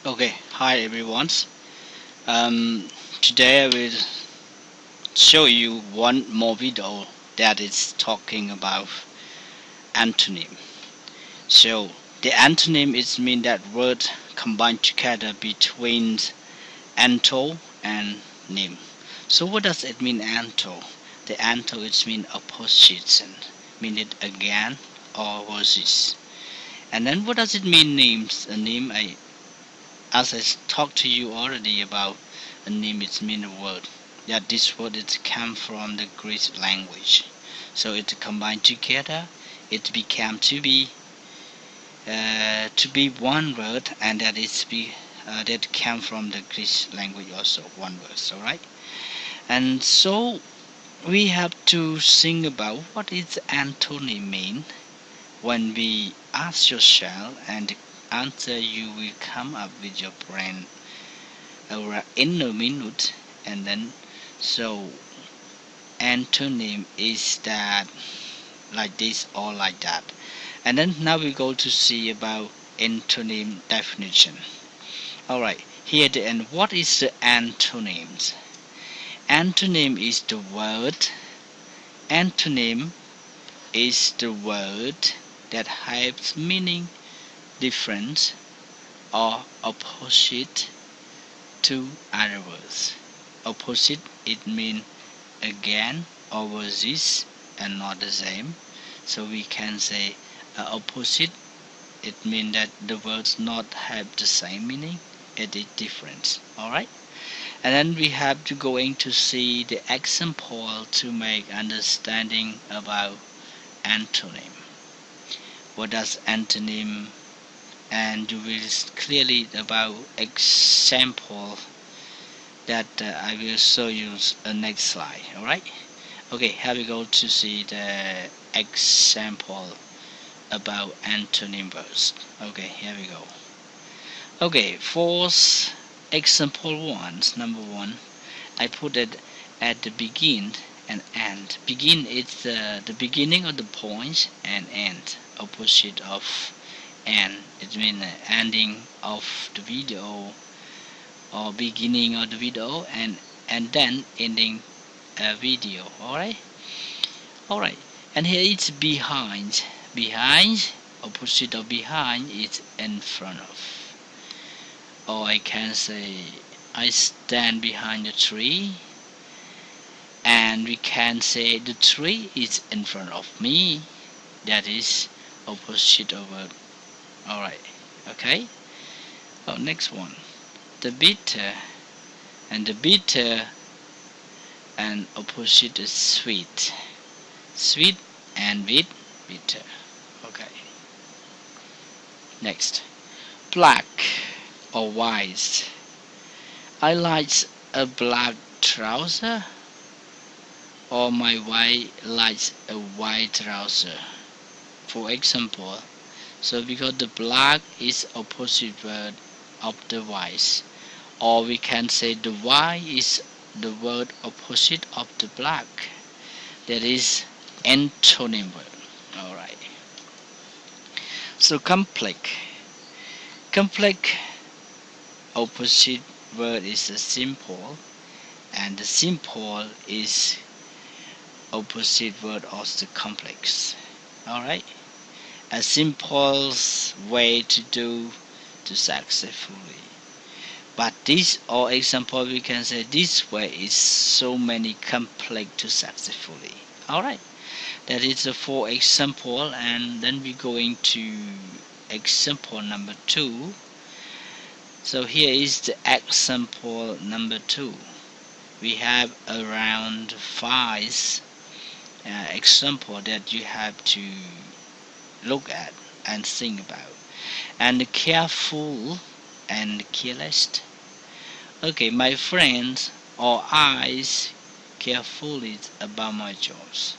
Okay, hi everyone. Today I will show you one more video that is talking about antonym. So the antonym is mean that word combined together between anto and nym. So what does it mean anto? The anto is mean opposites, mean it again or versus. And then what does it mean names? A name as I talked to you already about a name, it means a word. That this word it came from the Greek language, so it combined together. It became to be one word, and that came from the Greek language also one word. All right, and so we have to think about what is antonym mean. When we ask yourself and the answer you will come up with your brain in a minute, and then so antonym is that like this or like that. And then now we go to see about antonym definition. Alright, here at the end, what is the antonyms? Antonym is the word that has meaning different or opposite to other words. Opposite, it means again or versus and not the same. So we can say opposite, it means that the words not have the same meaning, it is different. Alright, and then we have to going to see the example to make understanding about antonym. What does antonym, and you will clearly about example that I will show you next slide. Alright, okay, here we go to see the example about antonym words. Okay, here we go. Okay, for example number one, I put it at the begin and end. Begin is the beginning of the point, and end opposite of end. It means ending of the video or beginning of the video, and then ending a video. Alright, and here it's behind. Opposite of behind is in front of. Or I can say I stand behind the tree, and we can say the tree is in front of me. That is opposite of word. Alright, okay. Oh, next one, the bitter, and the bitter and opposite is sweet and with bitter. Okay, next, black or white. I like a black trouser, or my wife likes a white trouser, for example. So because the black is opposite word of the white, or we can say the white is the word opposite of the black. That is antonym word. Alright, so complex opposite word is a simple, and the simple is opposite word of the complex. Alright, a simple way to do to successfully. But this, or example, we can say this way is so many complex to successfully. Alright, that is the for example, and then we're going to example number 2. So here is the example number 2. We have around 5 example that you have to look at and think about, and careful and careless. Okay, my friends or eyes carefully about my jobs,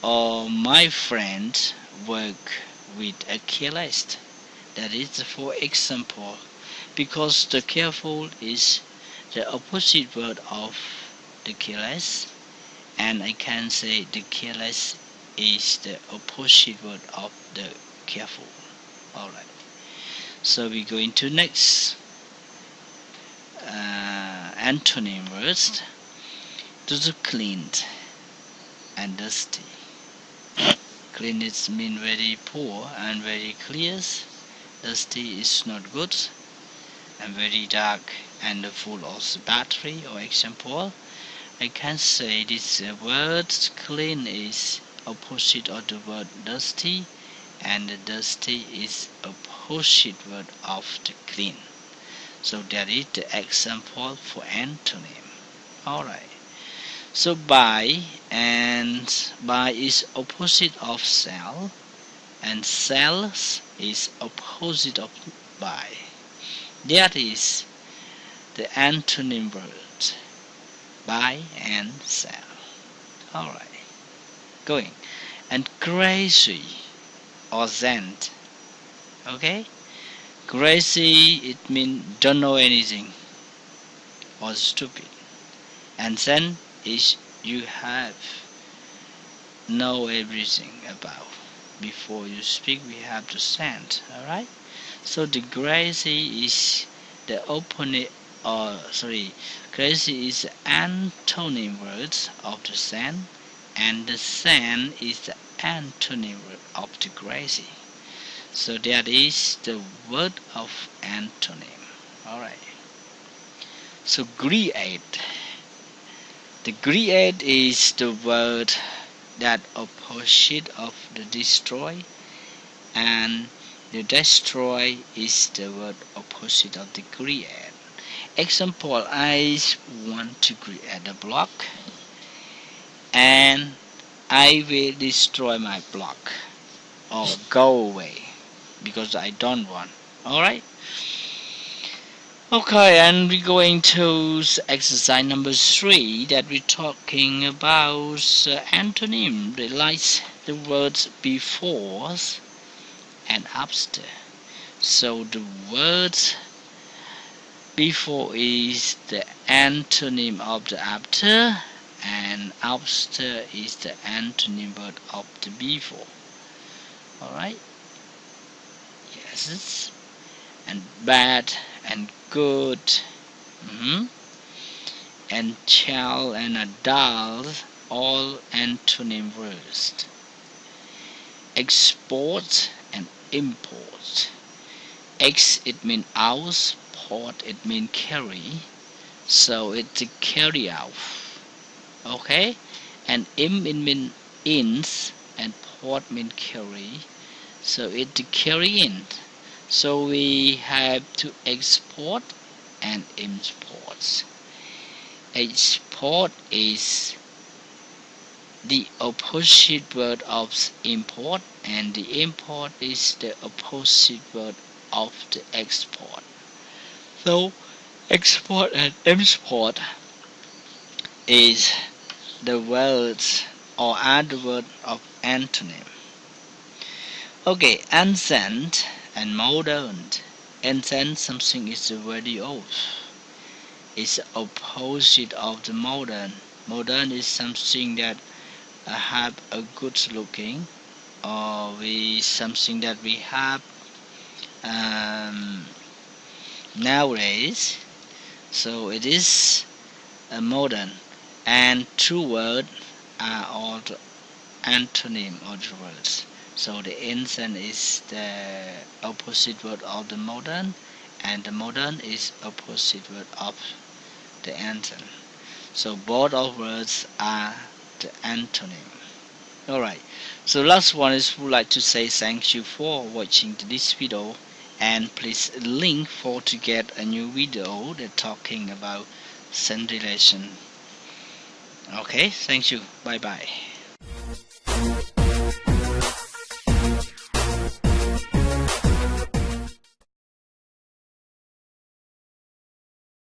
or my friends work with a careless. That is for example, because the careful is the opposite word of the careless, and I can say the careless is the opposite word of the careful. Alright, so we go into next antonym words. To the clean and dusty. Clean is mean very poor and very clear. Dusty is not good and very dark and full of battery. Or example, I can say this word clean is opposite of the word dusty, and the dusty is opposite word of the clean. So that is the example for antonym. Alright. So by is opposite of cell, and cells is opposite of by. That is the antonym word, by and cell. Alright, going. And crazy or zen. Okay? Crazy, it means don't know anything or stupid. And zen is you have know everything about. Before you speak, we have to stand. Alright? So the crazy is the opponent, crazy is the antonym words of the zen, and the zen is the antonym word of the crazy. So that is the word of antonym. Alright. So create. The create is the word that opposite of the destroy, and the destroy is the word opposite of the create. Example, I want to create a block and I will destroy my block or go away because I don't want. Alright? Okay, and we're going to exercise number 3 that we're talking about antonym. They like the words before and after. So the words before is the antonym of the after, and after is the antonym word of the before. Alright? Yes. And bad and good, and child and adult, all antonym words. Export and import. Ex, it means out, port, it means carry, so it's a carry out. Okay, and im, it means ins, and port means carry, so it's a carry in. So we have to export and import. Export is the opposite word of import, and the import is the opposite word of the export. So export and import is the words or are the word of antonym. Okay, ancient and modern. Ancient, something is very old. It's opposite of the modern. Modern is something that have a good looking, or something that we have nowadays. So it is a modern, and two words are all the antonym of the words. So the ancient is the opposite word of the modern, and the modern is opposite word of the ancient. So both of words are the antonym. Alright, so last one is would like to say thank you for watching this video, and please link for to get a new video that talking about send relation. Okay, thank you, bye bye.